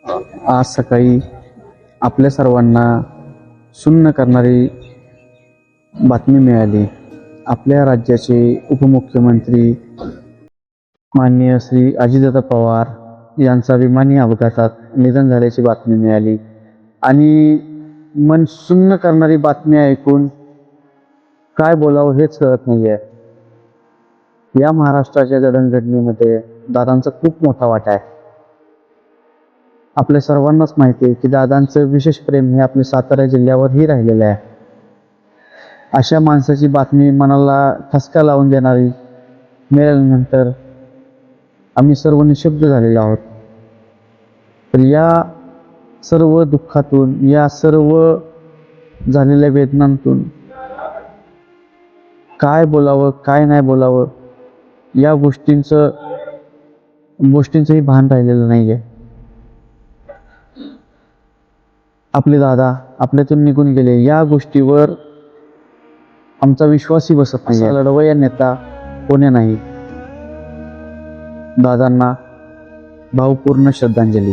आज सकाळी आपल्या सर्वांना सुन्न करणारी बातमी मिळाली. आपल्या राज्याचे उपमुख्यमंत्री माननीय श्री अजितदादा पवार यांचा विमानी अपघातात निधन झाल्याची बातमी मिळाली आणि मन सुन्न करणारी बातमी ऐकून काय बोलावं हेच कळत नाहीये. या महाराष्ट्राच्या जडणघडणीमध्ये दादांचा खूप मोठा वाटा आहे. आपल्या सर्वांनाच माहिती आहे की दादांचं विशेष प्रेम हे आपल्या सातारा जिल्ह्यावरही राहिलेलं आहे. अशा माणसाची बातमी मनाला ठसका लावून देणारी मिळाल्यानंतर आम्ही सर्व निशब्द झालेलो आहोत. तर या सर्व दुःखातून, या सर्व झालेल्या वेदनांतून काय बोलावं काय नाही बोलावं या गोष्टींचंही भान राहिलेलं नाहीये. आपले दादा आपल्यातून निघून गेले या गोष्टीवर आमचा विश्वासही बसत नाही. लढवय्या नेता कोणी नाही. दादांना भावपूर्ण श्रद्धांजली.